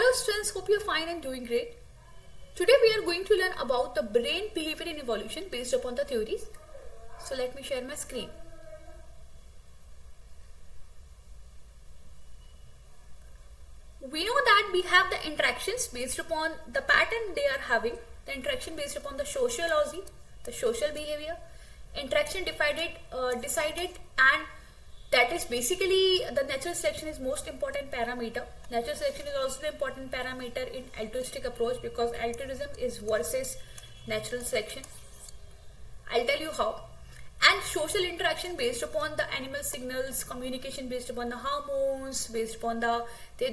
Hello students, hope you're fine and doing great. Today we are going to learn about the brain behavior in evolution based upon the theories. So let me share my screen. We know that we have the interactions based upon the pattern they are having, the interaction based upon the sociology, the social behavior, interaction decided, and that is basically the natural selection is most important parameter. Natural selection is also the important parameter in altruistic approach because altruism is versus natural selection. I'll tell you how. And social interaction based upon the animal signals, communication based upon the hormones, based upon their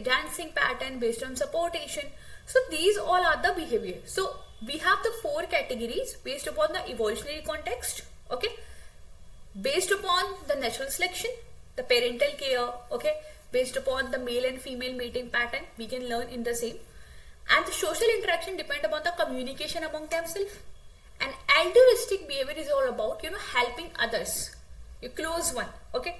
dancing pattern, based on supportation. So these all are the behavior. So we have the four categories based upon the evolutionary context, okay, based upon the natural selection, the parental care, okay, based upon the male and female mating pattern, we can learn in the same. And the social interaction depend upon the communication among themselves. And altruistic behavior is all about, helping others, your close one, okay.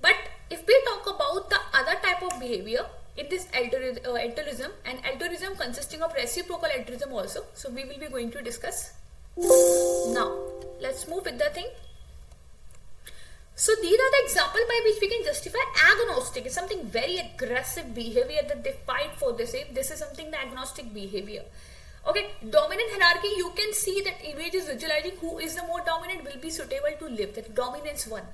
But if we talk about the other type of behavior in this altruism, and altruism consisting of reciprocal altruism also, so we will be going to discuss. Now, let's move with the thing. So these are the example by which we can justify agnostic. It's something very aggressive behavior that they fight for the same. This is something the agnostic behavior. Okay, dominant hierarchy, you can see that image is visualizing who is the more dominant will be suitable to live, that dominance one.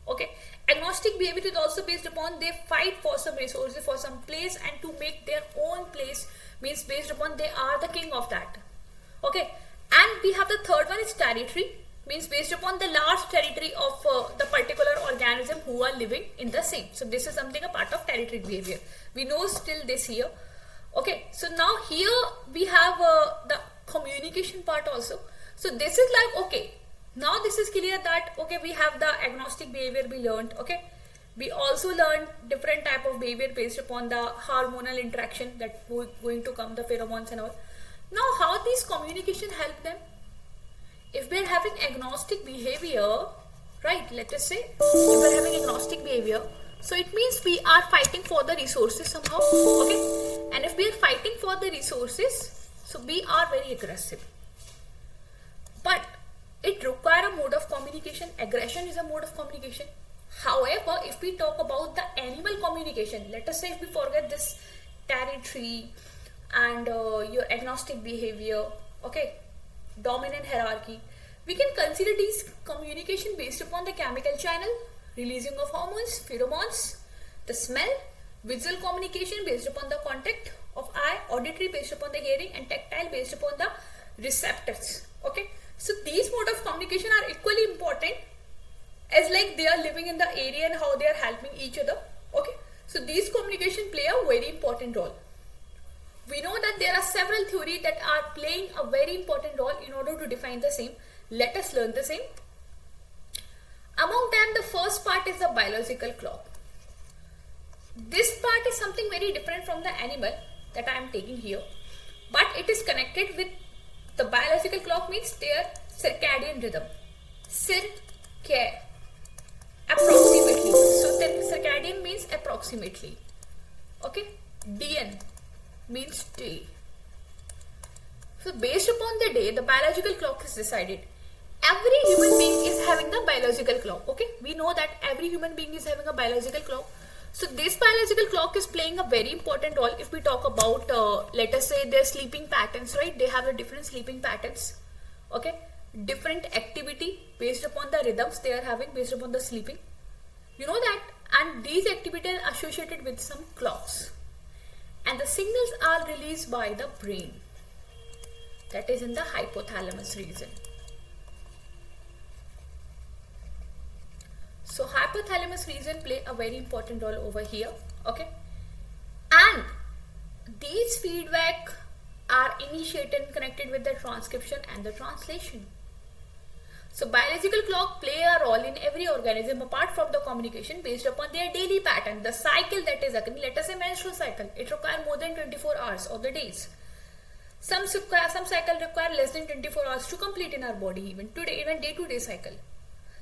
Okay, agnostic behavior is also based upon they fight for some resources, for some place, and to make their own place means based upon they are the king of that. Okay, and we have the third one is territory, means based upon the large territory of the particular organism who are living in the same. So this is something a part of territory behavior. We know still this here. Okay, so now here we have the communication part also. So this is like, okay, now this is clear that, okay, we have the agnostic behavior we learned, okay. We also learned different type of behavior based upon the hormonal interaction that going to come, the pheromones and all. Now how these communication help them? If we are having agnostic behavior, right, let us say, if we are having agnostic behavior, so it means we are fighting for the resources somehow, okay. And if we are fighting for the resources, so we are very aggressive. But it requires a mode of communication. Aggression is a mode of communication. However, if we talk about the animal communication, let us say if we forget this territory and your agnostic behavior, okay, dominant hierarchy, we can consider these communication based upon the chemical channel, releasing of hormones, pheromones, the smell, visual communication based upon the contact of eye, auditory based upon the hearing, and tactile based upon the receptors. Okay, so these mode of communication are equally important as like they are living in the area and how they are helping each other. Okay, so these communication play a very important role. We know that there are several theories that are playing a very important role in order to define the same. Let us learn the same. Among them, the first part is the biological clock. This part is something very different from the animal that I am taking here, but it is connected with the biological clock means their circadian rhythm. Approximately. So the circadian means approximately. Okay. DN means day. So based upon the day, the biological clock is decided. Every human being is having the biological clock. Okay, we know that every human being is having a biological clock. So this biological clock is playing a very important role if we talk about, let us say, their sleeping patterns, right? They have the different sleeping patterns. Okay, different activity based upon the rhythms they are having based upon the sleeping. You know that, and these activities are associated with some clocks. And the signals are released by the brain. That is in the hypothalamus region. So hypothalamus region play a very important role over here, okay. And these feedback are initiated and connected with the transcription and the translation. So biological clock play a role in every organism apart from the communication based upon their daily pattern, the cycle that is occurring. Let us say menstrual cycle, it requires more than 24 hours of the days. Some cycle require less than 24 hours to complete in our body, even day-to-day cycle.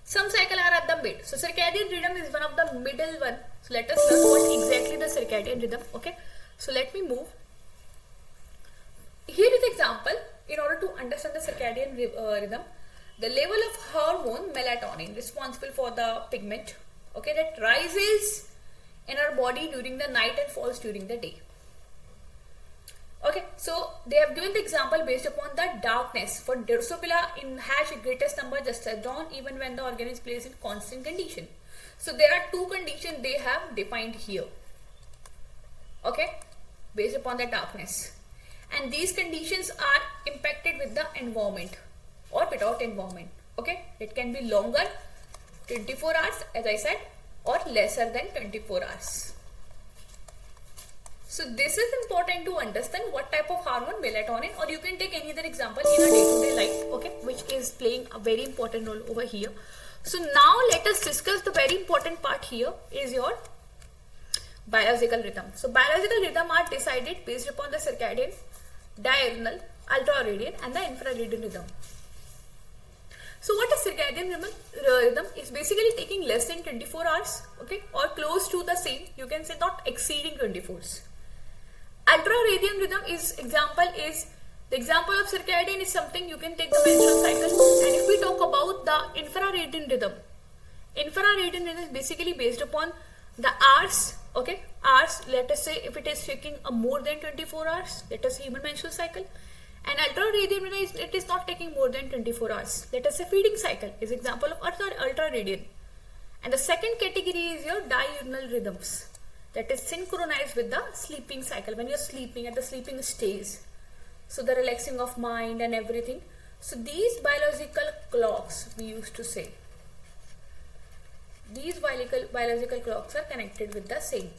Some cycle are at the mid. So circadian rhythm is one of the middle one. So let us learn what exactly the circadian rhythm. Okay. So let me move. Here is the example. In order to understand the circadian rhythm, the level of hormone melatonin responsible for the pigment, okay, that rises in our body during the night and falls during the day. Okay, so they have given the example based upon the darkness. For Drosophila in hash greatest number just as dawn even when the organ is placed in constant condition. So there are two conditions they have defined here. Okay, based upon the darkness. And these conditions are impacted with the environment or without environment. Okay, it can be longer, 24 hours as I said, or lesser than 24 hours. So this is important to understand what type of hormone, melatonin, or you can take any other example in a day-to-day life, okay, which is playing a very important role over here. So now let us discuss the very important part here is your biological rhythm. So biological rhythm are decided based upon the circadian, diurnal, ultraradian and the infraradian rhythm. So what is circadian rhythm? Is basically taking less than 24 hours, okay, or close to the same. You can say not exceeding 24 hours. Ultraradian rhythm is the example of circadian is something you can take the menstrual cycle. And if we talk about the infraradian rhythm is basically based upon the hours, okay, hours. Let us say if it is taking a more than 24 hours, let us say human menstrual cycle. And ultraradian rhythm it is not taking more than 24 hours. Let us say feeding cycle is example of ultraradian. And the second category is your diurnal rhythms. That is synchronized with the sleeping cycle, when you're sleeping at the sleeping stage. So the relaxing of mind and everything. So these biological clocks, we used to say, these biological clocks are connected with the same.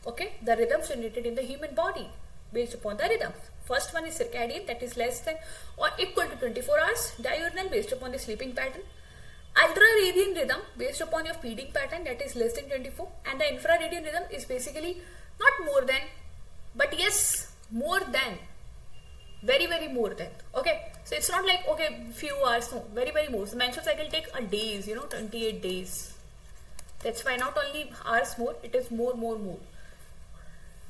Okay, the rhythms generated in the human body based upon the rhythms. First one is circadian, that is less than or equal to 24 hours. Diurnal based upon the sleeping pattern. Ultraradian rhythm based upon your feeding pattern, that is less than 24, and the infraradian rhythm is basically not more than, but yes, more than, very more than. Okay, so it's not like okay few hours, no, very more. So menstrual cycle take a days, 28 days. That's why not only hours more, it is more.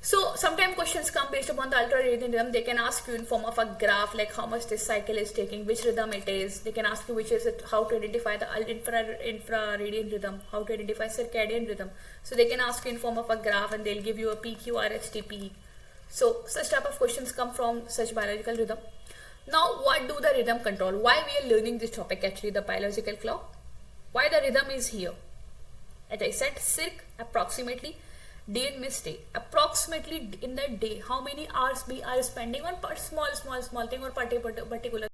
So sometimes questions come based upon the ultraradian rhythm. They can ask you in form of a graph, like how much this cycle is taking, which rhythm it is. They can ask you which is it, how to identify the infraradian rhythm, how to identify circadian rhythm. So they can ask you in form of a graph and they'll give you a PQ, RSTP. So such type of questions come from such biological rhythm. Now what do the rhythm control? Why we are learning this topic actually, the biological clock? Why the rhythm is here? As I said, circ approximately. Day and miss day, approximately in the day how many hours we are spending on small thing or particular